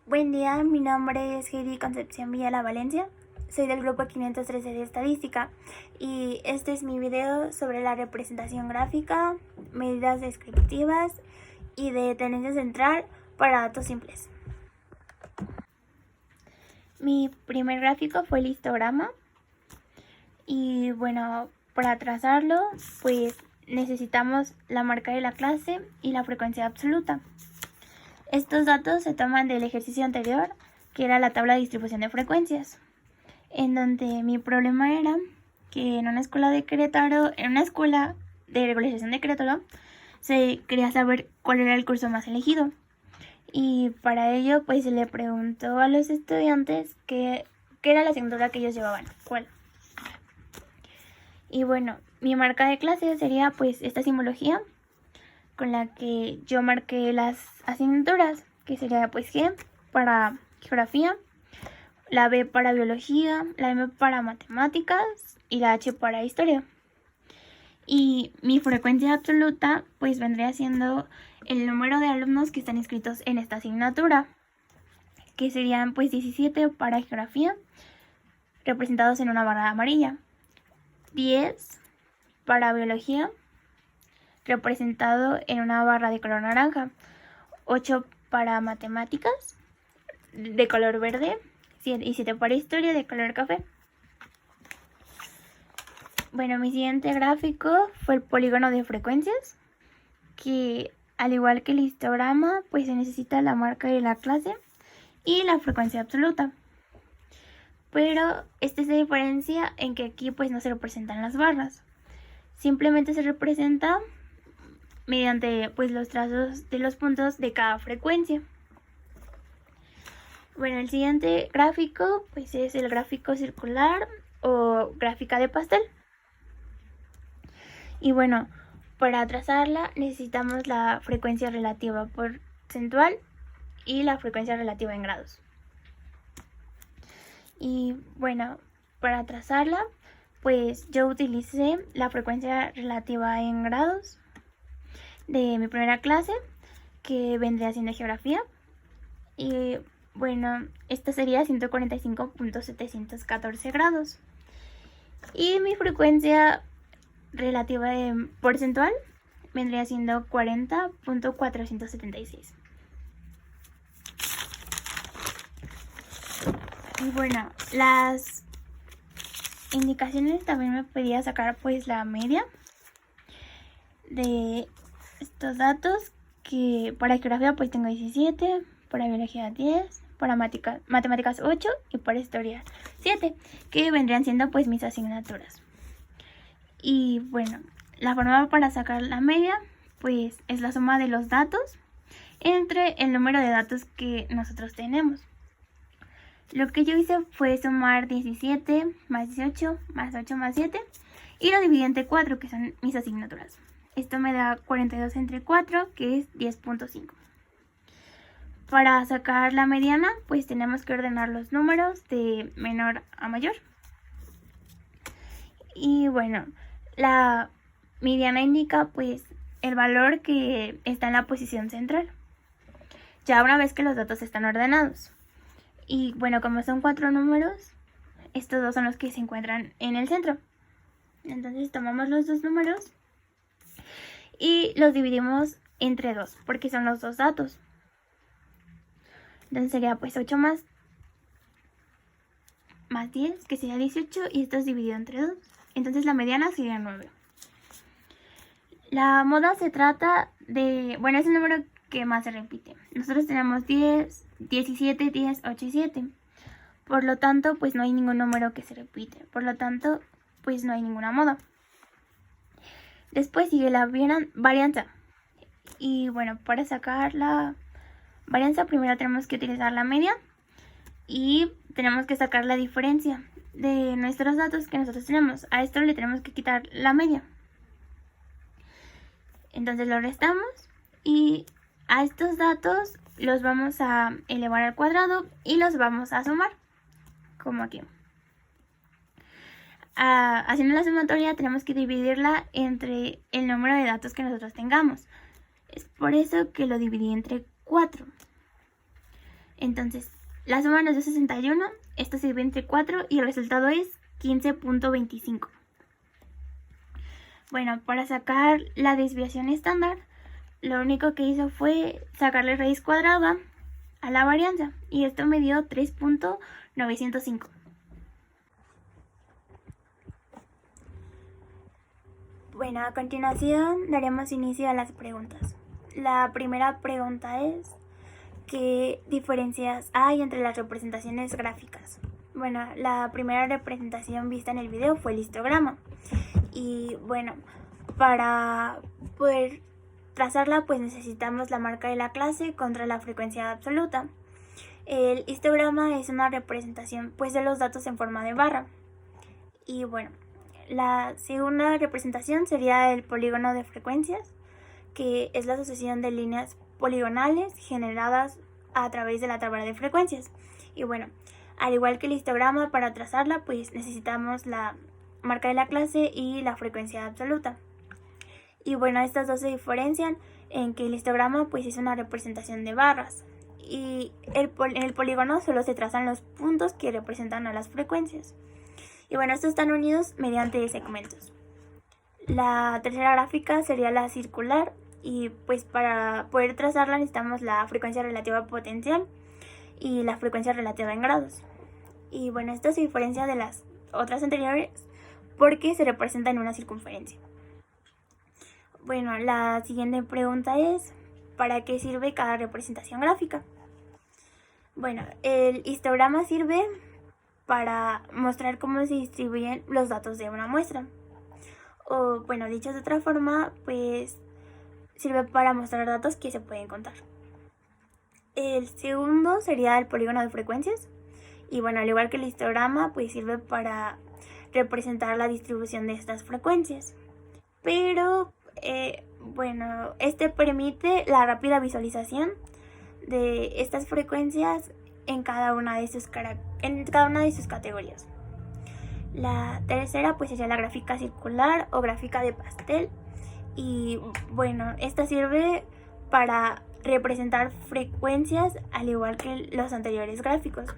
Buen día, mi nombre es Heidi Concepción Villela Valencia. Soy del grupo 513 de Estadística y este es mi video sobre la representación gráfica, medidas descriptivas y de tendencia central para datos simples. Mi primer gráfico fue el histograma y bueno, para trazarlo pues necesitamos la marca de la clase y la frecuencia absoluta. Estos datos se toman del ejercicio anterior, que era la tabla de distribución de frecuencias, en donde mi problema era que en una escuela de regularización de Querétaro, se quería saber cuál era el curso más elegido. Y para ello, pues se le preguntó a los estudiantes qué era la asignatura que ellos llevaban, cuál. Y bueno, mi marca de clase sería pues esta simbología, con la que yo marqué las asignaturas, que sería pues G para geografía, la B para biología, la M para matemáticas y la H para historia. Y mi frecuencia absoluta pues vendría siendo el número de alumnos que están inscritos en esta asignatura, que serían pues 17 para geografía, representados en una barra amarilla, 10 para biología, representado en una barra de color naranja, 8 para matemáticas de color verde y 7 para historia de color café. Bueno, mi siguiente gráfico fue el polígono de frecuencias, que al igual que el histograma pues se necesita la marca de la clase y la frecuencia absoluta, pero este se diferencia en que aquí pues no se representan las barras, simplemente se representa mediante pues los trazos de los puntos de cada frecuencia. Bueno, el siguiente gráfico pues es el gráfico circular o gráfica de pastel. Y bueno, para trazarla necesitamos la frecuencia relativa porcentual y la frecuencia relativa en grados. Y bueno, para trazarla pues yo utilicé la frecuencia relativa en grados de mi primera clase, que vendría siendo geografía, y bueno, esta sería 145.714 grados, y mi frecuencia relativa de porcentual vendría siendo 40.476. Y bueno, las indicaciones también me pedía sacar pues la media de estos datos, que para geografía pues tengo 17, para biología 10, para matemáticas 8 y para historia 7, que vendrían siendo pues mis asignaturas. Y bueno, la forma para sacar la media pues es la suma de los datos entre el número de datos que nosotros tenemos. Lo que yo hice fue sumar 17 más 18 más 8 más 7 y lo dividí entre 4, que son mis asignaturas. Esto me da 42 entre 4, que es 10.5. Para sacar la mediana, pues tenemos que ordenar los números de menor a mayor. Y bueno, la mediana indica pues el valor que está en la posición central, ya una vez que los datos están ordenados. Y bueno, como son 4 números, estos dos son los que se encuentran en el centro. Entonces tomamos los dos números y los dividimos entre 2, porque son los dos datos. Entonces sería pues 8 más 10, que sería 18, y esto es dividido entre 2. Entonces la mediana sería 9. La moda se trata de, bueno, es el número que más se repite. Nosotros tenemos 10, 17, 10, 8 y 7. Por lo tanto, pues no hay ningún número que se repite. Por lo tanto, pues no hay ninguna moda. Después sigue la varianza. Y bueno, para sacar la varianza primero tenemos que utilizar la media y tenemos que sacar la diferencia de nuestros datos que nosotros tenemos. A esto le tenemos que quitar la media. Entonces lo restamos y a estos datos los vamos a elevar al cuadrado y los vamos a sumar, como aquí. Haciendo la sumatoria tenemos que dividirla entre el número de datos que nosotros tengamos. Es por eso que lo dividí entre 4. Entonces, la suma nos dio 61, esto se divide entre 4 y el resultado es 15.25. Bueno, para sacar la desviación estándar, lo único que hizo fue sacarle raíz cuadrada a la varianza y esto me dio 3.905. Bueno, a continuación daremos inicio a las preguntas. La primera pregunta es: ¿qué diferencias hay entre las representaciones gráficas? Bueno, la primera representación vista en el video fue el histograma. Y bueno, para poder trazarla pues necesitamos la marca de la clase contra la frecuencia absoluta. El histograma es una representación pues de los datos en forma de barra. Y bueno, la segunda representación sería el polígono de frecuencias, que es la sucesión de líneas poligonales generadas a través de la tabla de frecuencias. Y bueno, al igual que el histograma, para trazarla pues necesitamos la marca de la clase y la frecuencia absoluta. Y bueno, estas dos se diferencian en que el histograma pues es una representación de barras y en el polígono solo se trazan los puntos que representan a las frecuencias. Y bueno, estos están unidos mediante segmentos. La tercera gráfica sería la circular y pues para poder trazarla necesitamos la frecuencia relativa potencial y la frecuencia relativa en grados. Y bueno, esto se diferencia de las otras anteriores porque se representa en una circunferencia. Bueno, la siguiente pregunta es: ¿para qué sirve cada representación gráfica? Bueno, el histograma sirve para mostrar cómo se distribuyen los datos de una muestra. O bueno, dicho de otra forma, pues sirve para mostrar datos que se pueden contar. El segundo sería el polígono de frecuencias. Y bueno, al igual que el histograma, pues sirve para representar la distribución de estas frecuencias. Pero bueno, este permite la rápida visualización de estas frecuencias en cada una de sus categorías. La tercera pues sería la gráfica circular o gráfica de pastel. Y bueno, esta sirve para representar frecuencias al igual que los anteriores gráficos.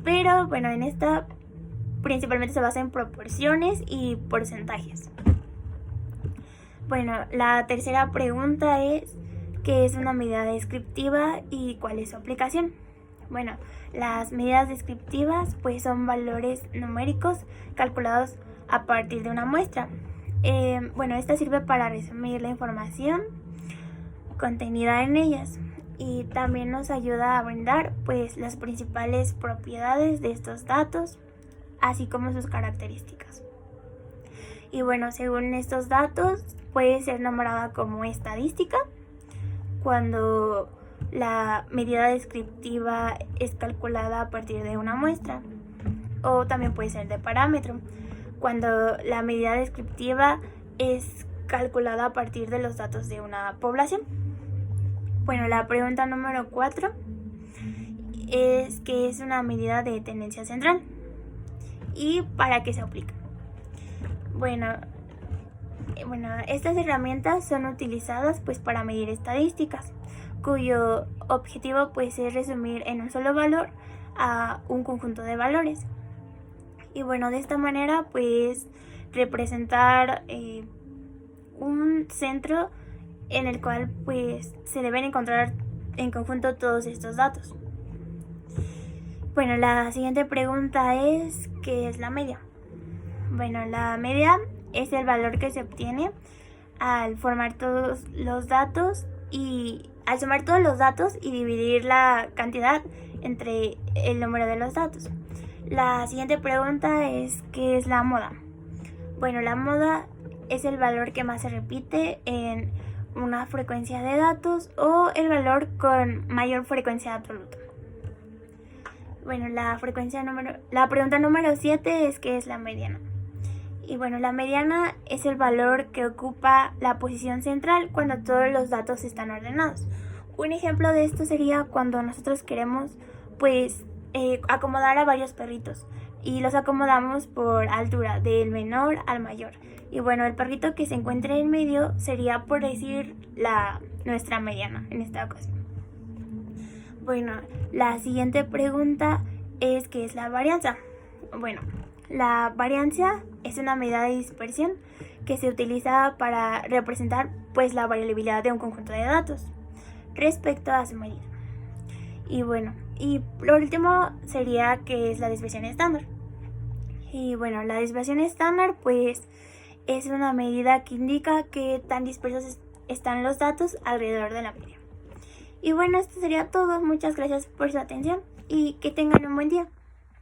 Pero bueno, en esta principalmente se basa en proporciones y porcentajes. Bueno, la tercera pregunta es: ¿qué es una medida descriptiva y cuál es su aplicación? Bueno, las medidas descriptivas pues son valores numéricos calculados a partir de una muestra. Bueno, esta sirve para resumir la información contenida en ellas y también nos ayuda a brindar pues las principales propiedades de estos datos, así como sus características. Y bueno, según estos datos puede ser nombrada como estadística cuando la medida descriptiva es calculada a partir de una muestra, o también puede ser de parámetro cuando la medida descriptiva es calculada a partir de los datos de una población. Bueno, la pregunta número 4 es: ¿qué es una medida de tendencia central y para qué se aplica? Bueno, estas herramientas son utilizadas pues para medir estadísticas, cuyo objetivo pues es resumir en un solo valor a un conjunto de valores. Y bueno, de esta manera pues representar un centro en el cual pues se deben encontrar en conjunto todos estos datos. Bueno, la siguiente pregunta es: ¿qué es la media? Bueno, la media es el valor que se obtiene al formar todos los datos y al sumar todos los datos y dividir la cantidad entre el número de los datos. La siguiente pregunta es: ¿qué es la moda? Bueno, la moda es el valor que más se repite en una frecuencia de datos o el valor con mayor frecuencia absoluta. Bueno, la pregunta número 7 es: ¿qué es la mediana? Y bueno, la mediana es el valor que ocupa la posición central cuando todos los datos están ordenados. Un ejemplo de esto sería cuando nosotros queremos pues acomodar a varios perritos y los acomodamos por altura, del menor al mayor. Y bueno, el perrito que se encuentre en medio sería, por decir, nuestra mediana en esta ocasión. Bueno, la siguiente pregunta es ¿qué es la varianza? Bueno, la varianza es una medida de dispersión que se utiliza para representar pues la variabilidad de un conjunto de datos respecto a su medida. Y bueno, y lo último sería ¿qué es la desviación estándar? Y bueno, la desviación estándar pues es una medida que indica qué tan dispersos están los datos alrededor de la media. Y bueno, esto sería todo. Muchas gracias por su atención y que tengan un buen día.